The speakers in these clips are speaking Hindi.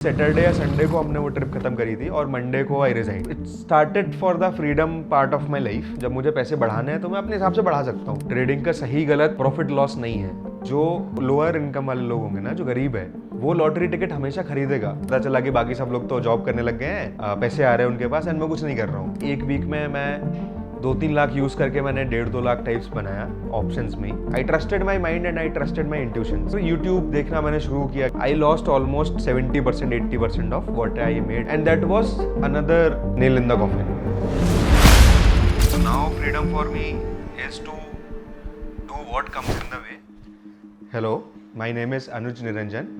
सैटरडे या संडे को हमने वो ट्रिप खत्म करी थी और मंडे को I resign. It started for the freedom part of my life. जब मुझे पैसे बढ़ाने हैं तो मैं अपने हिसाब से बढ़ा सकता हूँ। ट्रेडिंग का सही गलत प्रॉफिट लॉस नहीं है। जो लोअर इनकम वाले लोग होंगे ना, जो गरीब है, वो लॉटरी टिकट हमेशा खरीदेगा। पता चला कि बाकी सब लोग तो जॉब करने लग गए हैं, पैसे आ रहे हैं उनके पास, एंड मैं कुछ नहीं कर रहा हूँ। एक वीक में मैं 2-3 लाख यूज करके मैंने 1.5-2 लाख टाइप्स बनाया ऑप्शंस में। I trusted my mind and I trusted my intuition. तो यूट्यूब देखना मैंने शुरू किया। I lost almost 70% 80% of what I made, and that was another nail in the coffin. Now freedom for me is to do what comes in the way. Hello, my name is Anuj Niranjan.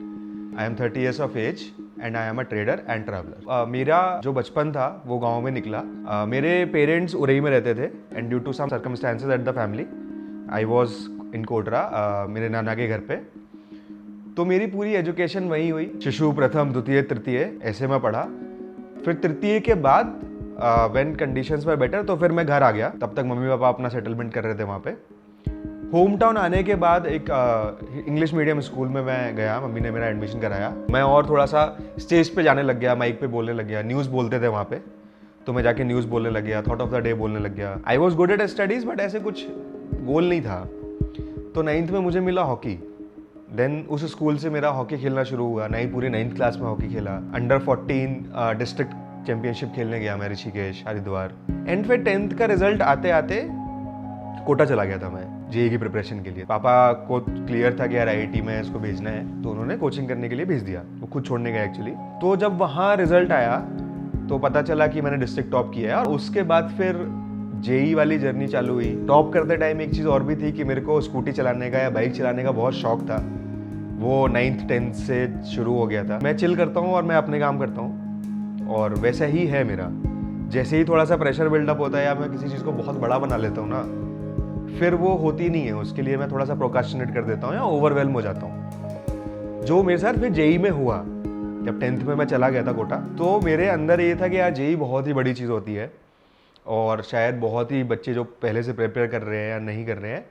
I am 30 years of age and I am a trader and traveller. मेरा जो बचपन था वो गांव में निकला। मेरे पेरेंट्स उरई में रहते थे and due to some circumstances at the family I was in Kotra, मेरे नाना के घर पे। तो मेरी पूरी एजुकेशन वहीं हुई। शिशु प्रथम द्वितीय तृतीय ऐसे में पढ़ा। फिर तृतीय के बाद व्हेन कंडीशंस वर बेटर तो फिर मैं घर आ गया। तब तक मम्मी पापा अपना सेटलमेंट कर रहे थे वहाँ पे। होम टाउन आने के बाद एक इंग्लिश मीडियम स्कूल में मैं गया। मम्मी ने मेरा एडमिशन कराया। मैं और थोड़ा सा स्टेज पे जाने लग गया, माइक पे बोलने लग गया। न्यूज़ बोलते थे वहाँ पे, तो मैं जाके न्यूज़ बोलने लग गया, थॉट ऑफ द डे बोलने लग गया। I was good at studies but ऐसे कुछ गोल नहीं था। तो 9th में मुझे मिला हॉकी। देन उस स्कूल से मेरा हॉकी खेलना शुरू हुआ। पूरी 9th क्लास में हॉकी खेला। अंडर 14 डिस्ट्रिक्ट चैंपियनशिप खेलने गया मैं ऋषिकेश, हरिद्वार। एंड फिर 10th का रिजल्ट आते आते कोटा चला गया था मैं जेईई की प्रिपरेशन के लिए। पापा को क्लियर था कि यार आईआईटी में इसको भेजना है, तो उन्होंने कोचिंग करने के लिए भेज दिया। वो खुद छोड़ने गए एक्चुअली। तो जब वहाँ रिजल्ट आया तो पता चला कि मैंने डिस्ट्रिक्ट टॉप किया है। और उसके बाद फिर जेईई वाली जर्नी चालू हुई। टॉप करते टाइम एक चीज़ और भी थी कि मेरे को स्कूटी चलाने का या बाइक चलाने का बहुत शौक था। वो 9th 10th से शुरू हो गया था। मैं चिल करता हूँ और मैं अपने काम करता हूँ, और वैसा ही है मेरा। जैसे ही थोड़ा सा प्रेशर बिल्डअप होता है या मैं किसी चीज़ को बहुत बड़ा बना लेता हूँ ना, फिर वो होती नहीं है। उसके लिए मैं थोड़ा सा प्रोकास्टिनेट कर देता हूँ या ओवरवेल्म हो जाता हूँ। जो मेरे साथ फिर जेईई में हुआ, जब 10th में मैं चला गया था कोटा, तो मेरे अंदर ये था कि यार जेईई बहुत ही बड़ी चीज़ होती है, और शायद बहुत ही बच्चे जो पहले से प्रिपेयर कर रहे हैं या नहीं कर रहे हैं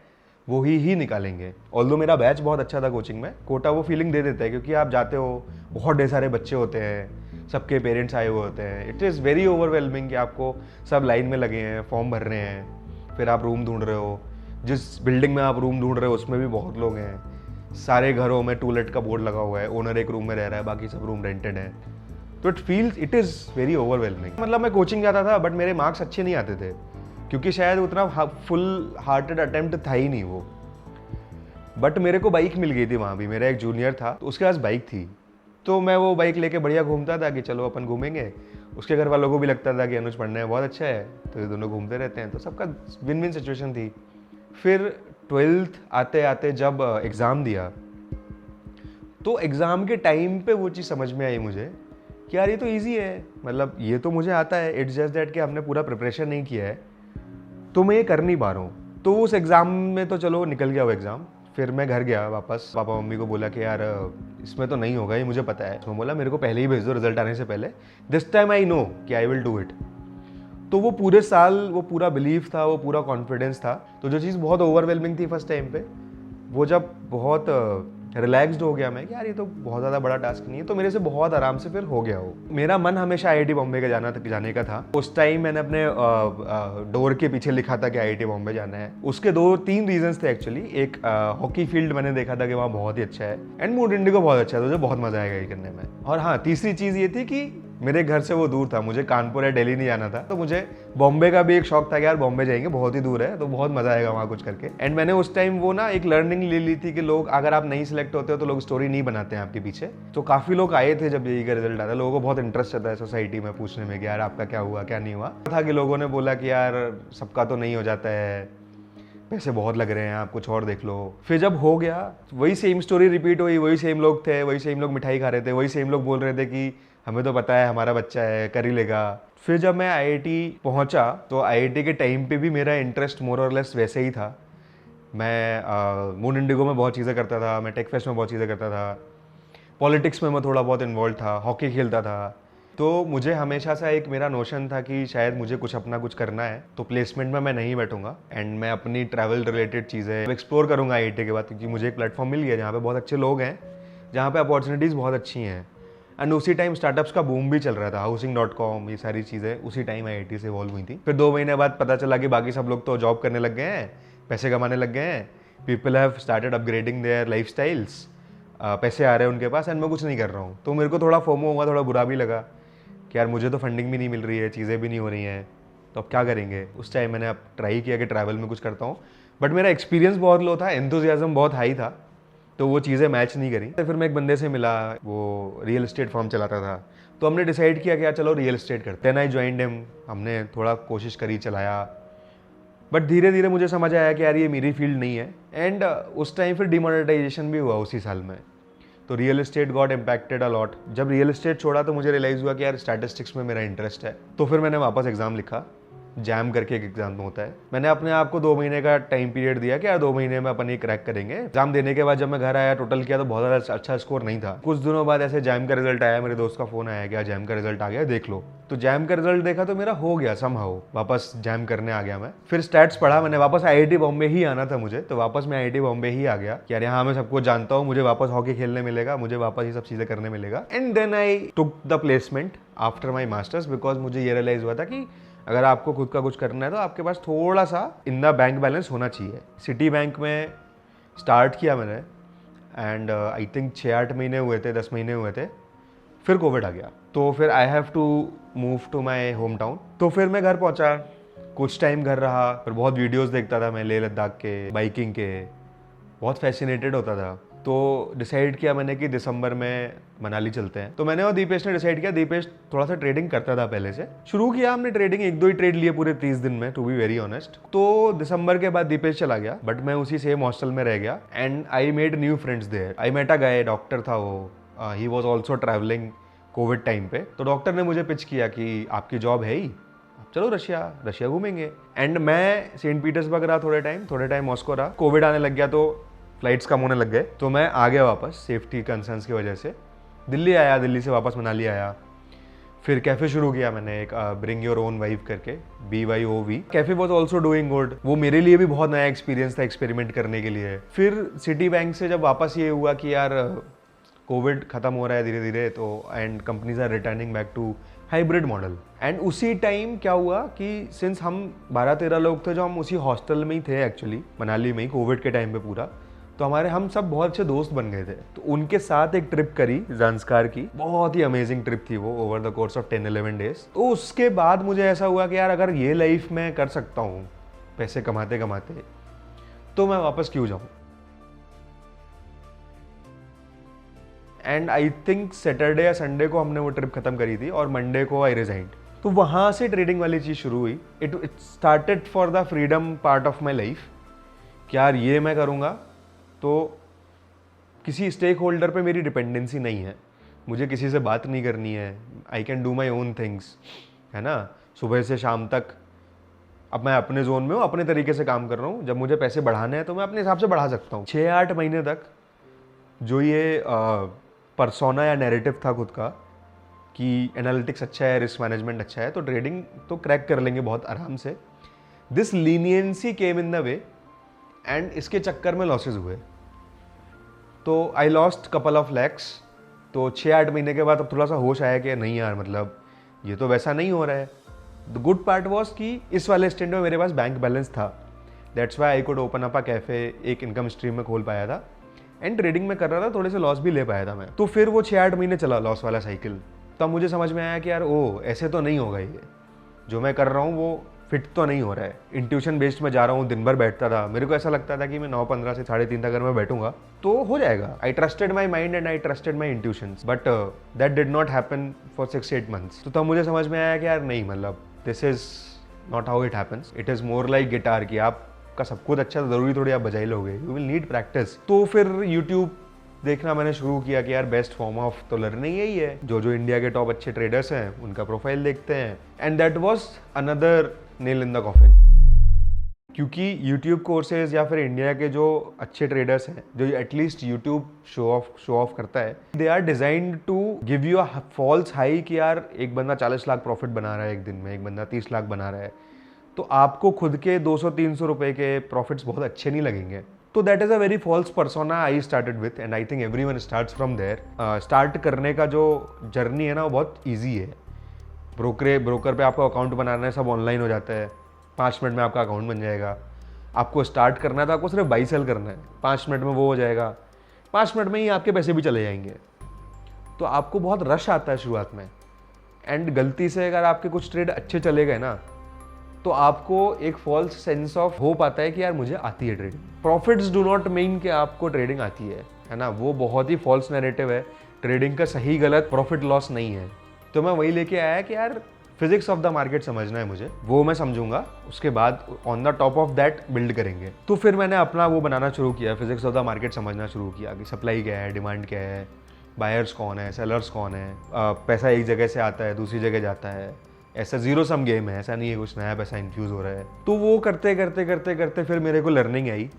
वो ही निकालेंगे। ऑल्दो मेरा बैच बहुत अच्छा था कोचिंग में। कोटा वो फीलिंग दे देता है क्योंकि आप जाते हो, बहुत ढेर सारे बच्चे होते हैं, सबके पेरेंट्स आए हुए होते हैं। इट इज़ वेरी ओवरवेलमिंग कि आपको सब लाइन में लगे हैं, फॉर्म भर रहे हैं, फिर आप रूम ढूंढ रहे हो। जिस बिल्डिंग में आप रूम ढूंढ रहे हो उसमें भी बहुत लोग हैं। सारे घरों में टूलेट का बोर्ड लगा हुआ है, ओनर एक रूम में रह रहा है, बाकी सब रूम रेंटेड है। तो इट इज़ वेरी ओवरवेलमिंग। मतलब मैं कोचिंग जाता था बट मेरे मार्क्स अच्छे नहीं आते थे, क्योंकि शायद उतना फुल हार्टेड अटेम्प्ट था ही नहीं वो। बट मेरे को बाइक मिल गई थी वहाँ भी। मेरा एक जूनियर था, तो उसके पास बाइक थी, तो मैं वो बाइक लेके बढ़िया घूमता था कि चलो अपन घूमेंगे। उसके घर वालों को भी लगता था कि अनुज पढ़ने में बहुत अच्छा है, तो ये दोनों घूमते रहते हैं। तो सबका विन विन सिचुएशन थी। फिर 12th आते आते जब एग्ज़ाम दिया, तो एग्ज़ाम के टाइम पे वो चीज़ समझ में आई मुझे कि यार ये तो इजी है। मतलब ये तो मुझे आता है, इट्स जस्ट दैट कि हमने पूरा प्रिपरेशन नहीं किया है, तो मैं ये कर नहीं पा रहा हूँ। तो उस एग्ज़ाम में तो चलो निकल गया वो एग्ज़ाम। फिर मैं घर गया वापस। पापा मम्मी को बोला कि यार इसमें तो नहीं होगा, ये मुझे पता है। उसमें बोला मेरे को पहले ही भेज दो, रिजल्ट आने से पहले। दिस टाइम आई नो कि आई विल डू इट। तो वो पूरे साल वो पूरा बिलीफ था, वो पूरा कॉन्फिडेंस था। तो जो चीज़ बहुत ओवरवेलमिंग थी फर्स्ट टाइम पे, वो जब बहुत रिलैक्स्ड हो गया मैं कि यार ये तो बहुत ज़्यादा बड़ा टास्क नहीं है, तो मेरे से बहुत आराम से फिर हो गया वो। मेरा मन हमेशा आईआईटी बॉम्बे का जाने का था। उस टाइम मैंने अपने डोर के पीछे लिखा था कि आईआईटी बॉम्बे जाना है। उसके 2-3 रीजंस थे एक्चुअली। एक हॉकी फील्ड मैंने देखा था कि वहाँ बहुत ही अच्छा है, एंड मूड इंडिगो बहुत अच्छा है, तो मुझे बहुत मजा आएगा ये करने में। और हाँ, तीसरी चीज़ ये थी कि मेरे घर से वो दूर था, मुझे कानपुर या दिल्ली नहीं जाना था। तो मुझे बॉम्बे का भी एक शौक था कि यार बॉम्बे जाएंगे, बहुत ही दूर है, तो बहुत मजा आएगा वहाँ कुछ करके। एंड मैंने उस टाइम वो ना एक लर्निंग ले ली थी कि लोग, अगर आप नहीं सिलेक्ट होते हो तो लोग स्टोरी नहीं बनाते हैं आपके पीछे। तो काफ़ी लोग आए थे जब जेईई का रिजल्ट आया। लोगों को बहुत इंटरेस्ट आता है सोसाइटी में पूछने में कि यार आपका क्या हुआ क्या नहीं हुआ। था कि लोगों ने बोला कि यार सबका तो नहीं हो जाता है, पैसे बहुत लग रहे हैं, आप कुछ और देख लो। फिर जब हो गया, वही सेम स्टोरी रिपीट हुई। वही सेम लोग थे, वही सेम लोग मिठाई खा रहे थे, वही सेम लोग बोल रहे थे कि हमें तो पता है हमारा बच्चा है, कर ही लेगा। फिर जब मैं आईआईटी पहुंचा, तो आईआईटी के टाइम पे भी मेरा इंटरेस्ट मोर और लेस वैसे ही था। मैं मून इंडिगो में बहुत चीज़ें करता था, मैं टेक फेस्ट में बहुत चीज़ें करता था, पॉलिटिक्स में मैं थोड़ा बहुत इन्वॉल्व था, हॉकी खेलता था। तो मुझे हमेशा से एक मेरा नोशन था कि शायद मुझे कुछ करना है, तो प्लेसमेंट में मैं नहीं बैठूंगा, एंड मैं अपनी ट्रैवल रिलेटेड चीज़ें एक्सप्लोर करूंगा आईआईटी के बाद। क्योंकि मुझे एक प्लेटफॉर्म मिल गया जहाँ पे बहुत अच्छे लोग हैं, जहाँ पे अपॉर्चुनिटीज़ बहुत अच्छी हैं। एंड उसी टाइम स्टार्टअप्स का बूम भी चल रहा था, housing.com, ये सारी चीज़ें उसी टाइम IIT से इवॉल्व हुई थी। फिर 2 महीने बाद पता चला कि बाकी सब लोग तो जॉब करने लग गए हैं, पैसे कमाने लग गए हैं, people have started upgrading their life styles, पैसे आ रहे हैं उनके पास एंड मैं कुछ नहीं कर रहा हूँ। तो मेरे को थोड़ा फोमो हुआ, थोड़ा बुरा भी लगा कि यार मुझे तो फंडिंग भी नहीं मिल रही है, चीज़ें भी नहीं हो रही हैं, तो अब क्या करेंगे। उस टाइम मैंने अब ट्राई किया कि ट्रैवल में कुछ करता हूँ, बट मेरा एक्सपीरियंस बहुत लो था, एंथुजियाज्म बहुत हाई था, तो वो चीज़ें मैच नहीं करी। तो फिर मैं एक बंदे से मिला, वो रियल एस्टेट फर्म चलाता था, तो हमने डिसाइड किया कि यार चलो रियल एस्टेट करते हैं। देन आई जॉइंड हिम, हमने थोड़ा कोशिश करी, चलाया, बट धीरे धीरे मुझे समझ आया कि यार ये मेरी फील्ड नहीं है। एंड उस टाइम फिर डिमोनेटाइजेशन भी हुआ उसी साल में, तो real estate got impacted a lot. जब रियल एस्टेट छोड़ा तो मुझे रियलाइज़ हुआ कि यार स्टैटिस्टिक्स में मेरा इंटरेस्ट है, तो फिर मैंने वापस एग्ज़ाम लिखा, जैम करके एक एग्जाम होता है। मैंने अपने आप को 2 महीने का टाइम पीरियड दिया कि यार 2 महीने में अपन ये क्रैक करेंगे। एग्जाम देने के बाद जब मैं घर आया, टोटल किया तो बहुत ज़्यादा अच्छा स्कोर नहीं था। कुछ दिनों बाद ऐसे जैम का रिजल्ट आया, मेरे दोस्त का फोन आया कि यार जैम का रिजल्ट आ गया, देख लो। तो जैम का रिजल्ट देखा तो मेरा हो गया समहाउ, वापस जैम करने आ गया मैं। फिर स्टैट्स पढ़ा मैंने, वापस IIT बॉम्बे ही आना था मुझे, तो वापस मैं IIT बॉम्बे ही आ गया कि यार यहाँ मैं सबको जानता हूँ, मुझे वापस हॉकी खेलने मिलेगा, मुझे वापस ये सब चीज़ें करने मिलेगा। And then I took the placement after my masters, because मुझे ये रियलाइज हुआ था कि अगर आपको खुद का कुछ करना है तो आपके पास थोड़ा सा इन द बैंक बैलेंस होना चाहिए। सिटी बैंक में स्टार्ट किया मैंने, एंड आई थिंक 6-8 महीने हुए थे, 10 महीने हुए थे, फिर कोविड आ गया। तो फिर I have to move to my home town. तो फिर मैं घर पहुंचा, कुछ टाइम घर रहा, फिर बहुत वीडियोस देखता था मैं लेह लद्दाख के, बाइकिंग के, बहुत फैसिनेटेड होता था। तो डिसाइड किया मैंने कि दिसंबर में मनाली चलते हैं। तो मैंने और दीपेश ने डिसाइड किया, दीपेश थोड़ा सा ट्रेडिंग करता था पहले से, शुरू किया हमने ट्रेडिंग, 1-2 ही ट्रेड लिए पूरे 30 दिन में, टू बी वेरी ऑनेस्ट। तो दिसंबर के बाद दीपेश चला गया, बट मैं उसी सेम हॉस्टल में रह गया, and I made new friends there. I met a guy, doctor था वो, he was also travelling covid time पे। तो डॉक्टर ने मुझे पिच किया कि आपकी जॉब है ही, चलो रशिया घूमेंगे। एंड मैं सेंट पीटर्सबर्ग रहा थोड़े टाइम मॉस्को रहा। कोविड आने लग गया तो फ्लाइट्स कम होने लग गए, तो मैं आ गया वापस सेफ्टी कंसर्न्स की वजह से। दिल्ली आया, दिल्ली से वापस मनाली आया। फिर कैफ़े शुरू किया मैंने, एक ब्रिंग योर ओन वाइफ करके, BYOV। Cafe was also doing good, वो मेरे लिए भी बहुत नया एक्सपीरियंस था एक्सपेरिमेंट करने के लिए। फिर सिटी बैंक से जब वापस ये हुआ कि यार कोविड खत्म हो रहा है धीरे धीरे, तो and companies are returning back to hybrid model. And उसी टाइम क्या हुआ कि सिंस हम 12-13 लोग थे जो हम उसी हॉस्टल में ही थे एक्चुअली, मनाली में ही कोविड के टाइम पे पूरा, तो हम सब बहुत अच्छे दोस्त बन गए थे। तो उनके साथ एक ट्रिप करी ज़ांस्कार की, बहुत ही अमेजिंग ट्रिप थी वो, over the course of 10-11 days. तो उसके बाद मुझे ऐसा हुआ कि यार अगर ये लाइफ में कर सकता हूँ पैसे कमाते कमाते, तो मैं वापस क्यों जाऊँ। एंड आई थिंक सैटरडे या संडे को हमने वो ट्रिप खत्म करी थी, और मंडे को आई रिजाइंड। तो वहाँ से ट्रेडिंग वाली चीज़ शुरू हुई। It started for the freedom part of my life, कि यार ये मैं करूँगा तो किसी स्टेक होल्डर पे मेरी डिपेंडेंसी नहीं है, मुझे किसी से बात नहीं करनी है, I can do my own things, है ना। सुबह से शाम तक अब मैं अपने जोन में हूँ, अपने तरीके से काम कर रहा हूँ। जब मुझे पैसे बढ़ाने हैं तो मैं अपने हिसाब से बढ़ा सकता हूँ। 6-8 महीने तक जो ये परसोना या नैरेटिव था खुद का कि एनालिटिक्स अच्छा है, रिस्क मैनेजमेंट अच्छा है, तो ट्रेडिंग तो क्रैक कर लेंगे बहुत आराम से, this leniency came in the way, and इसके चक्कर में लॉसेज हुए। तो I lost couple of lakhs. तो 6-8 महीने के बाद अब थोड़ा सा होश आया कि नहीं यार, मतलब ये तो वैसा नहीं हो रहा है। द गुड पार्ट वॉज कि इस वाले स्टेंड में मेरे पास बैंक बैलेंस था, that's why I could open up a cafe, एक इनकम स्ट्रीम में खोल पाया था, एंड ट्रेडिंग में कर रहा था, थोड़े से लॉस भी ले पाया था मैं। तो फिर वो 6-8 महीने चला लॉस वाला साइकिल, तब मुझे समझ में आया कि यार ऐसे तो नहीं होगा, ये जो मैं कर रहा हूँ वो फिट तो नहीं हो रहा है। इंट्यूशन बेस्ड में जा रहा हूँ, दिन भर बैठता था, मेरे को ऐसा लगता था कि मैं 9:15 से 3:30 तक अगर मैं बैठूंगा तो हो जाएगा। आई trusted my mind and I trusted my intuitions, but that did not happen for 6-8 months. तो तब मुझे समझ में आया कि यार नहीं, मतलब this is not how it happens, it is more like guitar की आपका सब कुछ अच्छा तो जरूरी थोड़ी आप बजा ही लोगे, यू विल नीड प्रैक्टिस। तो फिर यूट्यूब देखना मैंने शुरू किया कि यार बेस्ट फॉर्म ऑफ तो लर्निंग यही है, जो इंडिया के टॉप अच्छे ट्रेडर्स हैं उनका प्रोफाइल देखते हैं, and that was another nail in the coffin. क्योंकि यूट्यूब कोर्सेज या फिर इंडिया के जो अच्छे ट्रेडर्स हैं, जो एटलीस्ट यूट्यूब शो ऑफ करता है, they are designed to give you a false high कि यार एक बंदा 40 लाख प्रॉफिट बना रहा है एक दिन में, एक बंदा 30 लाख बना रहा है, तो आपको खुद के 200-300 रुपए के प्रॉफिट्स बहुत अच्छे नहीं लगेंगे। तो that is a very false persona I started with, and I think everyone starts from there. Start करने का जो जर्नी है ना वो बहुत ईजी है। ब्रोकर पे आपको अकाउंट बनाना है, सब ऑनलाइन हो जाता है, 5 मिनट में आपका अकाउंट बन जाएगा। आपको स्टार्ट करना था, आपको सिर्फ बाई सेल करना है, 5 मिनट में वो हो जाएगा, 5 मिनट में ही आपके पैसे भी चले जाएंगे। तो आपको बहुत रश आता है शुरुआत में, एंड गलती से अगर आपके कुछ ट्रेड अच्छे चले गए ना तो आपको एक फॉल्स सेंस ऑफ होप आता है कि यार मुझे आती है trading. Profits do not mean कि आपको ट्रेडिंग आती है ना, वो बहुत ही फॉल्स नैरेटिव है। ट्रेडिंग का सही गलत प्रॉफिट लॉस नहीं है। तो मैं वही लेके आया कि यार फिजिक्स ऑफ द मार्केट समझना है मुझे, वो मैं समझूंगा, उसके बाद on the top of that build करेंगे। तो फिर मैंने अपना वो बनाना शुरू किया, फिजिक्स ऑफ द मार्केट समझना शुरू किया कि सप्लाई क्या है, डिमांड क्या है, बायर्स कौन है, सेलर्स कौन है, पैसा एक जगह से आता है दूसरी जगह जाता है, ऐसा जीरो सम गेम है, ऐसा नहीं है कुछ नया पैसा इन्फ्यूज़ हो रहा है। तो वो करते करते करते करते फिर मेरे को लर्निंग आई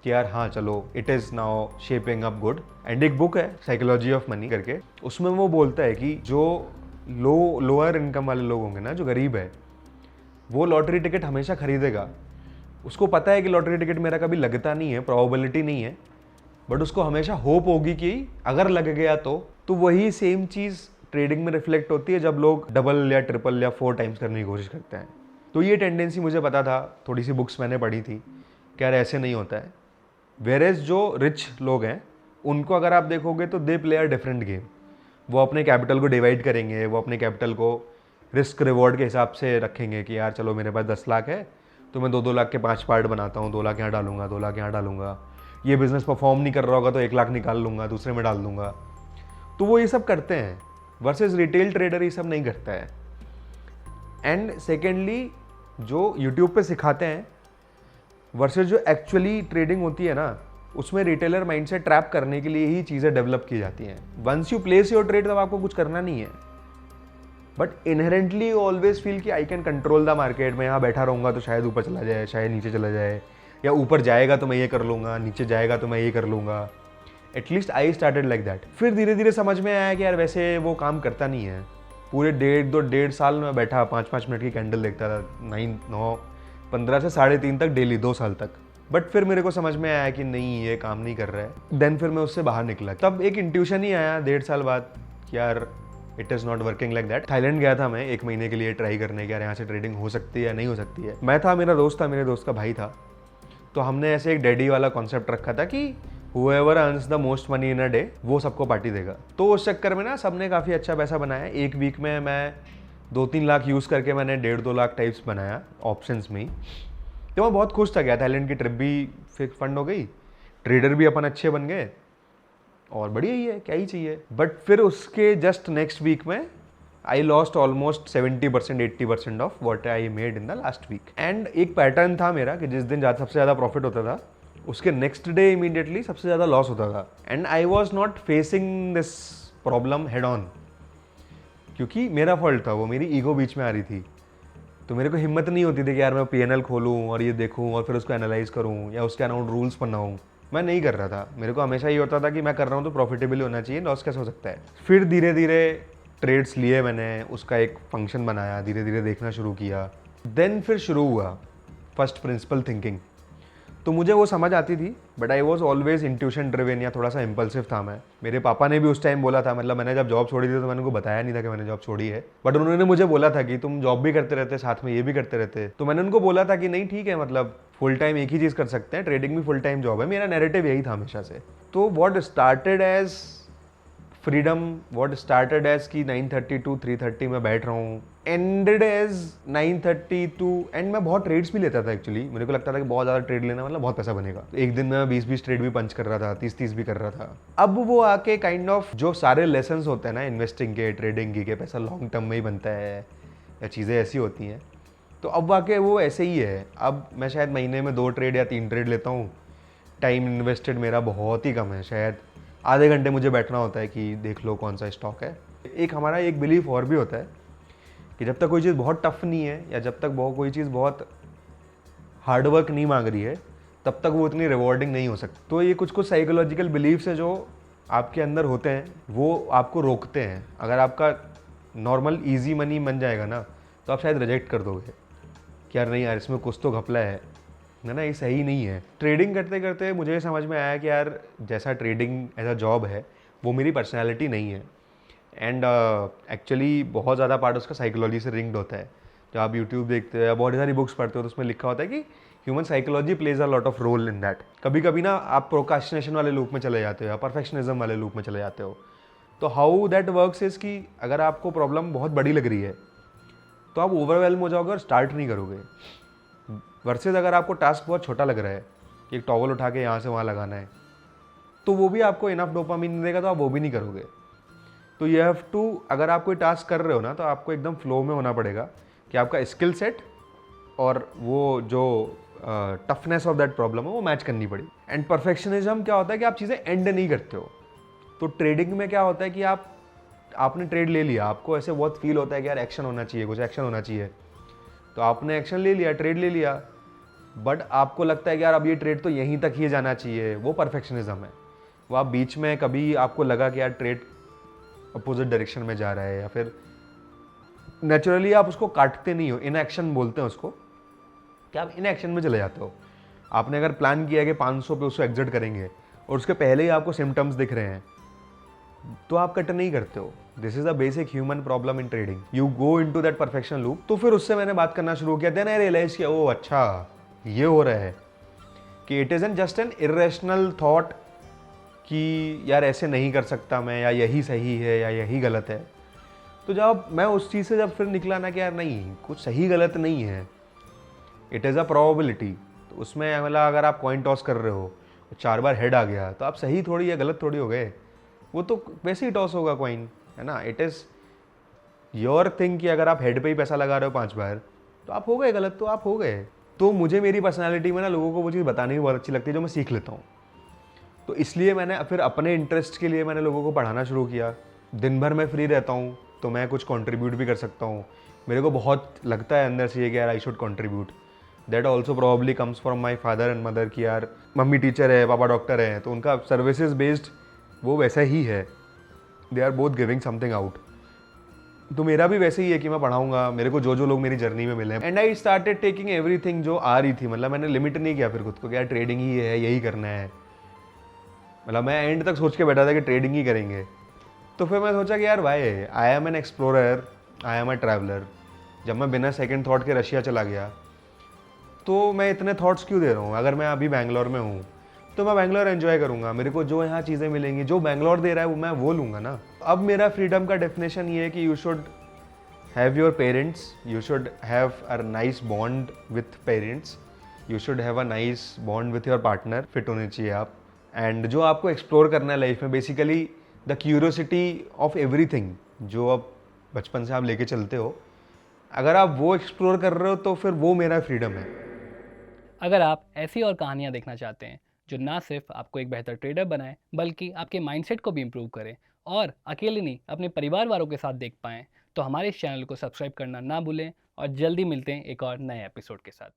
कि यार हाँ चलो, it is now shaping up good. And एक बुक है साइकोलॉजी ऑफ मनी करके, उसमें वो बोलता है कि जो लोअर इनकम वाले लोग होंगे ना, जो गरीब है, वो लॉटरी टिकट हमेशा खरीदेगा। उसको पता है कि लॉटरी टिकट मेरा कभी लगता नहीं है, प्रोबेबिलिटी नहीं है, बट उसको हमेशा होप होगी कि अगर लग गया तो वही सेम चीज़ ट्रेडिंग में रिफ्लेक्ट होती है जब लोग डबल या ट्रिपल या 4 टाइम्स करने की कोशिश करते हैं। तो ये टेंडेंसी मुझे पता था, थोड़ी सी बुक्स मैंने पढ़ी थी कि यार ऐसे नहीं होता है। वेरेज जो रिच लोग हैं उनको अगर आप देखोगे तो they play a different game. वो अपने कैपिटल को डिवाइड करेंगे, वो अपने कैपिटल को रिस्क रिवॉर्ड के हिसाब से रखेंगे कि यार चलो मेरे पास 10 लाख है तो मैं 2-2 लाख के 5 पार्ट बनाता हूँ, 2 लाख यहाँ डालूंगा, 2 लाख यहाँ डालूंगा, ये बिजनेस परफॉर्म नहीं कर रहा होगा तो 1 लाख निकाल लूँगा, दूसरे में डाल दूंगा। तो वो ये सब करते हैं, वर्सेस रिटेल ट्रेडर ये सब नहीं करता है। एंड सेकेंडली जो यूट्यूब पे सिखाते हैं वर्सेस जो एक्चुअली ट्रेडिंग होती है ना, उसमें रिटेलर माइंडसेट ट्रैप करने के लिए ही चीज़ें डेवलप की जाती हैं। Once you place your trade तब आपको कुछ करना नहीं है, but inherently you always feel कि I can control the market. मैं यहाँ बैठा रहूँगा तो शायद ऊपर चला जाए, शायद नीचे चला जाए, या ऊपर जाएगा तो मैं ये कर लूँगा, नीचे जाएगा तो मैं ये कर लूँगा। At least I started like that. फिर धीरे धीरे समझ में आया कि यार वैसे वो काम करता नहीं है। पूरे 1.5 साल में बैठा 5-5 मिनट की कैंडल देखता था, 9, 15 से 3.5 तक डेली, 2 साल तक। बट फिर मेरे को समझ में आया कि नहीं, ये काम नहीं कर रहा है। देन फिर मैं उससे बाहर निकला। तब एक इंट्यूशन ही आया 1.5 साल बाद कि यार it is not working like that. Thailand गया था मैं 1 महीने के लिए ट्राई करने के, यार यहाँ से ट्रेडिंग हो सकती है या नहीं हो सकती है। मैं था, मेरा दोस्त था, मेरे दोस्त का भाई था। तो हमने ऐसे एक डैडी वाला कॉन्सेप्ट रखा था कि whoever earns the most money in a day वो सबको पार्टी देगा। तो उस चक्कर में ना सबने काफ़ी अच्छा पैसा बनाया। 1 वीक में मैं 2-3 लाख यूज़ करके मैंने 1.5-2 लाख टाइप्स बनाया ऑप्शंस में ही। तो मैं बहुत खुश था। गया थाईलैंड की ट्रिप भी फिक्स फंड हो गई, ट्रेडर भी अपन अच्छे बन गए, और बढ़िया ही है, क्या ही चाहिए। बट फिर उसके जस्ट नेक्स्ट वीक में I lost almost 70% 80% of what I made in the last week. And एक पैटर्न था मेरा कि जिस दिन सबसे ज़्यादा प्रॉफिट होता था उसके नेक्स्ट डे इमीडिएटली सबसे ज़्यादा लॉस होता था। And I was not facing this problem head on, क्योंकि मेरा फॉल्ट था, वो मेरी ईगो बीच में आ रही थी। तो मेरे को हिम्मत नहीं होती थी कि यार मैं PNL खोलूँ और ये देखूँ और फिर उसको एनालाइज करूँ या उसके अराउंड रूल्स बनाऊँ। मैं नहीं कर रहा था। मेरे को हमेशा ये होता था कि मैं कर रहा हूँ तो प्रॉफिटेबल होना चाहिए, लॉस कैसे हो सकता है। फिर धीरे धीरे ट्रेड्स लिए मैंने, उसका एक फंक्शन बनाया, धीरे धीरे देखना शुरू किया। देन फिर शुरू हुआ फर्स्ट प्रिंसिपल थिंकिंग। तो मुझे वो समझ आती थी, but I was always intuition driven, या थोड़ा सा इम्पल्सिव था मैं। मेरे पापा ने भी उस टाइम बोला था, मतलब मैंने जब जॉब छोड़ी थी तो मैंने उनको बताया नहीं था कि मैंने जॉब छोड़ी है, बट उन्होंने मुझे बोला था कि तुम जॉब भी करते रहते, साथ में ये भी करते रहते। तो मैंने उनको बोला था कि नहीं ठीक है, मतलब फुल टाइम एक ही चीज़ कर सकते हैं, ट्रेडिंग भी फुल टाइम जॉब है। मेरा नैरेटिव यही था हमेशा से। तो what started as freedom, what started as की 9:30 to 3:30 में बैठ रहा हूँ, एंडेड एज 9:30 to, एंड मैं बहुत ट्रेड्स भी लेता था एक्चुअली। मेरे को लगता था कि बहुत ज़्यादा ट्रेड लेना मतलब बहुत पैसा बनेगा। तो एक दिन में मैं 20-20 ट्रेड भी पंच कर रहा था, 30-30 भी कर रहा था। अब वो आके काइंड ऑफ जो सारे लेसन्स होते हैं ना इन्वेस्टिंग के, ट्रेडिंग के पैसा लॉन्ग टर्म में ही बनता है या चीज़ें ऐसी होती हैं, तो अब आके वो ऐसे ही है। अब मैं शायद महीने में 2 ट्रेड या 3 ट्रेड लेता हूँ। टाइम इन्वेस्टेड मेरा बहुत ही कम है, शायद आधे घंटे मुझे बैठना होता है कि देख लो कौन सा स्टॉक है। एक हमारा एक बिलीफ और भी होता है कि जब तक कोई चीज़ बहुत टफ नहीं है या जब तक कोई चीज़ बहुत हार्डवर्क नहीं मांग रही है तब तक वो इतनी रिवॉर्डिंग नहीं हो सकती। तो ये कुछ साइकोलॉजिकल बिलीफ्स है जो आपके अंदर होते हैं, वो आपको रोकते हैं। अगर आपका नॉर्मल ईजी मनी बन जाएगा ना तो आप शायद रिजेक्ट कर दोगे कि यार नहीं यार, इसमें कुछ तो घपला है, है ना, ये सही नहीं है। ट्रेडिंग करते करते मुझे ये समझ में आया कि यार जैसा ट्रेडिंग एज अ जॉब है वो मेरी पर्सनैलिटी नहीं है। एंड एक्चुअली बहुत ज़्यादा पार्ट उसका साइकोलॉजी से रिंक्ड होता है। जब आप यूट्यूब देखते हो या बहुत सारी बुक्स पढ़ते हो तो उसमें लिखा होता है कि human psychology plays a lot of role in that. कभी कभी ना आप प्रोकास्टिनेशन वाले लूप में चले जाते हो या परफेक्शनिज्म वाले लूप में चले जाते हो। तो हाउ दैट वर्क्स इज़ कि अगर आपको प्रॉब्लम बहुत बड़ी लग रही है तो आप ओवरवेलम हो जाओगे और स्टार्ट नहीं करोगे। वर्सेज अगर आपको टास्क बहुत छोटा लग रहा है कि एक टॉवल उठा के यहाँ से वहाँ लगाना है, तो वो भी आपको इनफ डोपामिन नहीं देगा, तो आप वो भी नहीं करोगे। तो यू हैव टू, अगर आप कोई टास्क कर रहे हो ना, तो आपको एकदम फ्लो में होना पड़ेगा कि आपका स्किल सेट और वो जो टफनेस ऑफ दैट प्रॉब्लम है वो मैच करनी पड़ी। एंड परफेक्शनिज्म क्या होता है कि आप चीज़ें एंड नहीं करते हो। तो ट्रेडिंग में क्या होता है कि आपने ट्रेड ले लिया, आपको ऐसे बहुत फील होता है कि यार एक्शन होना चाहिए, कुछ एक्शन होना चाहिए, तो आपने एक्शन ले लिया, ट्रेड ले लिया, बट आपको लगता है कि यार अब ये ट्रेड तो यहीं तक ही जाना चाहिए, वो परफेक्शनिज्म है। वो आप बीच में कभी आपको लगा कि यार ट्रेड अपोजिट डायरेक्शन में जा रहा है, या फिर नेचुरली आप उसको काटते नहीं हो, इन एक्शन बोलते हैं उसको, कि आप इन एक्शन में चले जाते हो। आपने अगर प्लान किया कि 500 पे उसको एग्जिट करेंगे और उसके पहले ही आपको सिम्टम्स दिख रहे हैं, तो आप कट नहीं करते हो। This is a basic human problem in trading. You go into that perfection loop. तो फिर उससे मैंने बात करना शुरू किया, देन आई रियलाइज किया ओ अच्छा ये हो रहा है कि it is an just an irrational thought कि यार ऐसे नहीं कर सकता मैं, या यही सही है या यही गलत है। तो जब मैं उस चीज़ से जब फिर निकला ना कि यार नहीं, कुछ सही गलत नहीं है, इट इज़ अ प्रोबेबिलिटी। तो उसमें मतलब अगर आप कॉइन टॉस कर रहे हो, 4 बार हेड आ गया, तो आप सही थोड़ी या गलत थोड़ी हो गए, वो तो वैसे ही टॉस होगा कॉइन, है ना। इट इज़ योर थिंग कि अगर आप हेड पे ही पैसा लगा रहे हो 5 बार, तो आप हो गए गलत, तो आप हो गए। तो मुझे मेरी पर्सनैलिटी में ना लोगों को वो चीज़ बतानी भी बहुत अच्छी लगती है जो मैं सीख लेता हूँ। तो इसलिए मैंने फिर अपने इंटरेस्ट के लिए मैंने लोगों को पढ़ाना शुरू किया। दिन भर मैं फ्री रहता हूँ तो मैं कुछ कंट्रीब्यूट भी कर सकता हूँ। मेरे को बहुत लगता है अंदर से ये कि यार I should contribute. That also probably comes from my father and mother कि यार मम्मी टीचर है, पापा डॉक्टर है, तो उनका सर्विसेज बेस्ड वो वैसा ही है। They are both giving something out. तो मेरा भी वैसे ही है कि मैं पढ़ाऊंगा मेरे को जो जो लोग मेरी जर्नी में मिले। And I started taking everything जो आ रही थी। मतलब मैंने लिमिट नहीं किया फिर खुद को कि यार ट्रेडिंग ही है, यही करना है। मतलब मैं एंड तक सोच के बैठा था कि ट्रेडिंग ही करेंगे। तो फिर मैं सोचा कि यार भाई I am an explorer, I am a traveller. जब मैं बिना सेकंड थॉट के रशिया चला गया, तो मैं इतने थॉट्स क्यों दे रहा हूँ। अगर मैं अभी बैंगलोर में हूँ तो मैं बैंगलोर एंजॉय करूँगा, मेरे को जो यहाँ चीज़ें मिलेंगी, जो बैंगलोर दे रहा है वो मैं वो लूँगा ना। अब मेरा फ्रीडम का डेफिनेशन ये है कि you should have your parents, you should have a nice bond with parents, you should have a nice bond with your partner, fit होने चाहिए आप। एंड जो आपको एक्सप्लोर करना है लाइफ में, basically the curiosity of everything जो अब बचपन से आप लेके चलते हो, अगर आप वो एक्सप्लोर कर रहे हो तो फिर वो मेरा फ्रीडम है। अगर आप ऐसी और कहानियाँ देखना चाहते हैं जो ना सिर्फ आपको एक बेहतर ट्रेडर बनाए बल्कि आपके माइंडसेट को भी इम्प्रूव करें और अकेले नहीं अपने परिवार वालों के साथ देख पाएँ, तो हमारे इस चैनल को सब्सक्राइब करना ना भूलें और जल्दी मिलते हैं एक और नए एपिसोड के साथ।